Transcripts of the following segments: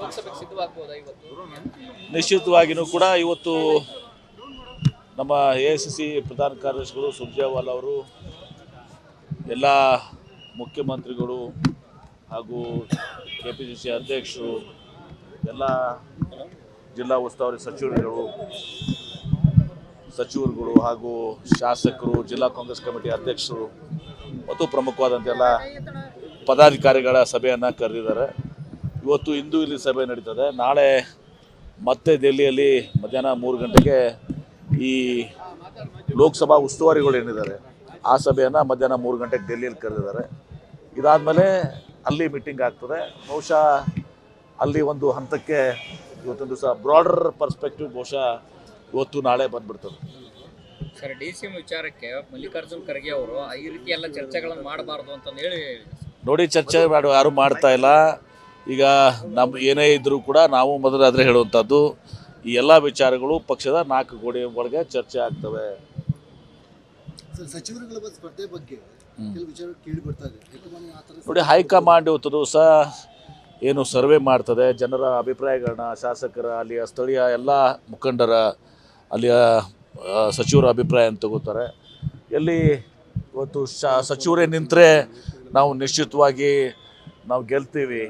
ಲೋಕಸಭೆಗೆ ಸಿದ್ಧವಾಗಬಹುದಾ ಇವತ್ತು? ನಿಶ್ಚಿತವಾಗಿಯೂ ಕೂಡ ಇವತ್ತು ನಮ್ಮ AICC ಪ್ರಧಾನ ಕಾರ್ಯದರ್ಶಿಗಳು ಸುರ್ಜೇವಾಲಾ ಅವರು ಎಲ್ಲ ಮುಖ್ಯಮಂತ್ರಿಗಳು ಹಾಗೂ KPCC ಅಧ್ಯಕ್ಷರು ಎಲ್ಲ ಜಿಲ್ಲಾ ಉಸ್ತುವಾರಿ ಸಚಿವರುಗಳು ಹಾಗೂ ಶಾಸಕರು ಜಿಲ್ಲಾ ಕಾಂಗ್ರೆಸ್ ಕಮಿಟಿ ಅಧ್ಯಕ್ಷರು ಮತ್ತು ಪ್ರಮುಖವಾದಂಥ ಎಲ್ಲ ಪದಾಧಿಕಾರಿಗಳ ಸಭೆಯನ್ನು ಕರೆದಿದ್ದಾರೆ. ಇವತ್ತು ಇಂದು ಇಲ್ಲಿ ಸಭೆ ನಡೀತದೆ. ನಾಳೆ ಮತ್ತೆ ದೆಹಲಿಯಲ್ಲಿ ಮಧ್ಯಾಹ್ನ 3 ಗಂಟೆಗೆ ಈ ಲೋಕಸಭಾ ಉಸ್ತುವಾರಿಗಳು ಏನಿದ್ದಾರೆ ಆ ಸಭೆಯನ್ನು ಮಧ್ಯಾಹ್ನ 3 ಗಂಟೆಗೆ ಡೆಲ್ಲಿಯಲ್ಲಿ ಕರೆದಿದ್ದಾರೆ. ಇದಾದಮೇಲೆ ಅಲ್ಲಿ ಮೀಟಿಂಗ್ ಆಗ್ತದೆ. ಬಹುಶಃ ಅಲ್ಲಿ ಒಂದು ಹಂತಕ್ಕೆ ಇವತ್ತೊಂದು ದಿವಸ ಬ್ರಾಡರ್ ಪರ್ಸ್ಪೆಕ್ಟಿವ್ ಬಹುಶಃ ಇವತ್ತು ನಾಳೆ ಬಂದ್ಬಿಡ್ತದೆ. ಸರ್, DCM ವಿಚಾರಕ್ಕೆ ಮಲ್ಲಿಕಾರ್ಜುನ್ ಖರ್ಗೆ ಅವರು ಈ ರೀತಿ ಎಲ್ಲ ಚರ್ಚೆಗಳನ್ನು ಮಾಡಬಾರ್ದು ಅಂತ ಹೇಳಿ ನೋಡಿ, ಚರ್ಚೆ ಯಾರು ಮಾಡ್ತಾ ಇಲ್ಲ. ಈಗ ನಮ್ಮ ಏನೇ ಇದ್ದರೂ ಕೂಡ ನಾವು ಮೊದಲಾದರೆ ಹೇಳುವಂಥದ್ದು ಈ ಎಲ್ಲ ವಿಚಾರಗಳು ಪಕ್ಷದ 4 ಗೋಡೆ ಒಳಗೆ ಚರ್ಚೆ ಆಗ್ತವೆ. ಸಚಿವರುಗಳ ಸ್ಪರ್ಧೆ ಬಗ್ಗೆ ಕೆಲವು ವಿಚಾರ ಕೇಳಿ ಬರ್ತಾ ಇದೆ. ನೋಡಿ, ಹೈಕಮಾಂಡ್ ಇವತ್ತು ದಿವಸ ಏನು ಸರ್ವೆ ಮಾಡ್ತದೆ, ಜನರ ಅಭಿಪ್ರಾಯಗಳನ್ನ, ಶಾಸಕರ, ಅಲ್ಲಿಯ ಸ್ಥಳೀಯ ಎಲ್ಲ ಮುಖಂಡರ, ಅಲ್ಲಿಯ ಸಚಿವರ ಅಭಿಪ್ರಾಯನ ತಗೋತಾರೆ. ಎಲ್ಲಿ ಇವತ್ತು ಸಚಿವರೇ ನಿಂತರೆ ನಾವು ನಿಶ್ಚಿತವಾಗಿ ನಾವು ಗೆಲ್ತೀವಿ,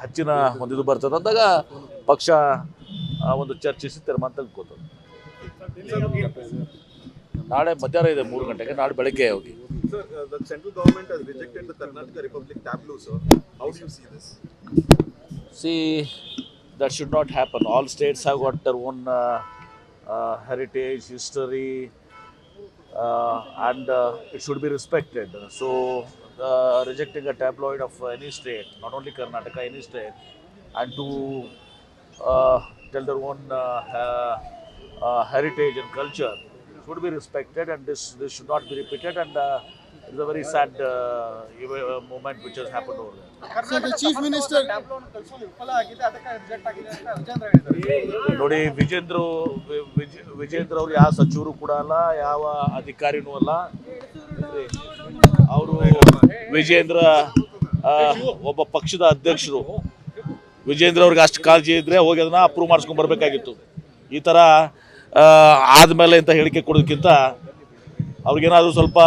ಹೆಚ್ಚಿನ ಒಂದು ಇದು ಬರ್ತದೆ ಅಂದಾಗ ಪಕ್ಷ ಒಂದು ಚರ್ಚಿಸಿ ತೀರ್ಮಾನ ತೆಗೆದುಕೊಳ್ತದೆ. ನಾಳೆ ಮಧ್ಯಾಹ್ನ ಇದೆ 3 ಗಂಟೆಗೆ, ನಾಳೆ ಬೆಳಗ್ಗೆ ಹೋಗಿ. Sir, the central government has rejected the Karnataka Republic tableau, sir. How do you see this? See, that should not happen. All states have got their own heritage, history, and it should be respected. So, rejecting a tabloid of any state, not only Karnataka, any state, and to tell their own heritage and culture should be respected, and this should not be repeated, and it's a very sad moment which has happened over there. So the chief minister ನೋಡಿ, ವಿಜೇಂದ್ರ ಅವರು ಯಾವ ಸಚಿವರು ಕೂಡ ಅಲ್ಲ, ಯಾವ ಅಧಿಕಾರಿನೂ ಅಲ್ಲ. ಅವರು ವಿಜೇಂದ್ರ ಒಬ್ಬ ಪಕ್ಷದ ಅಧ್ಯಕ್ಷರು. ವಿಜೇಂದ್ರ ಅವ್ರಿಗೆ ಅಷ್ಟು ಕಾಳಜಿ ಇದ್ರೆ ಹೋಗಿ ಅದನ್ನ ಅಪ್ರೂವ್ ಮಾಡಿಸ್ಕೊಂಡು ಬರಬೇಕಾಗಿತ್ತು. ಈ ಥರ ಆದಮೇಲೆ ಅಂತ ಹೇಳಿಕೆ ಕೊಡೋದಕ್ಕಿಂತ ಅವ್ರಿಗೇನಾದರೂ ಸ್ವಲ್ಪ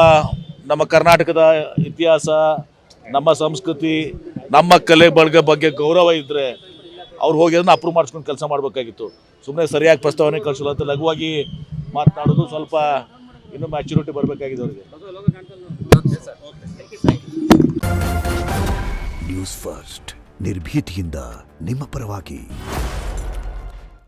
ನಮ್ಮ ಕರ್ನಾಟಕದ ಇತಿಹಾಸ, ನಮ್ಮ ಸಂಸ್ಕೃತಿ, ನಮ್ಮ ಕಲೆ ಬಳಗ ಬಗ್ಗೆ ಗೌರವ ಇದ್ದರೆ ಅವ್ರು ಹೋಗಿ ಅದನ್ನ ಅಪ್ರೂವ್ ಮಾಡಿಸ್ಕೊಂಡು ಕೆಲಸ ಮಾಡಬೇಕಾಗಿತ್ತು. ಸುಮ್ಮನೆ ಸರಿಯಾಗಿ ಪ್ರಸ್ತಾವನೆ ಕಳಿಸಲ್ಲ ಅಂತ ಲಘುವಾಗಿ ಮಾತನಾಡೋದು, ಸ್ವಲ್ಪ ಇನ್ನೂ ಮ್ಯಾಚುರಿಟಿ ಬರಬೇಕಾಗಿದೆ ಅವರಿಗೆ. ನ್ಯೂಸ್ ಫಸ್ಟ್, ನಿರ್ಭೀತಿಯಿಂದ ನಿಮ್ಮ ಪರವಾಗಿ.